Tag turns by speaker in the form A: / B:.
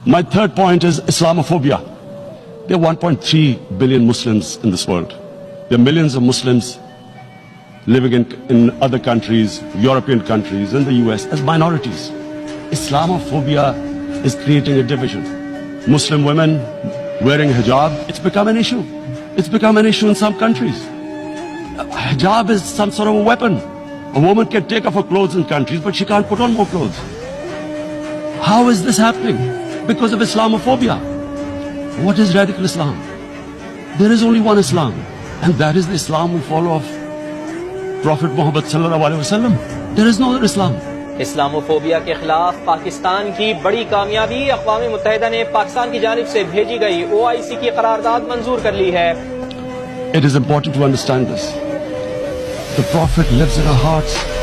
A: My third point is Islamophobia. There are 1.3 billion Muslims in this world. There are millions of Muslims living in other countries, European countries, in the US as minorities. Islamophobia is creating a division. Muslim women wearing hijab, it's become an issue. It's become an issue in some countries. Hijab is some sort of a weapon. A woman can take off her clothes in countries, but she can't put on more clothes. How is this happening? Because of Islamophobia. What is radical Islam? There is only one Islam, and that is the Islam we follow of Prophet Muhammad sallallahu alaihi wasallam. There is no other Islam.
B: Islamophobia के खिलाफ पाकिस्तान की बड़ी कामयाबी अक़वाम मुत्तहिदा ने पाकिस्तान की जानिब से भेजी गई OIC की करारदाद मंजूर कर ली है.
A: It is important to understand this. The Prophet lives in our hearts.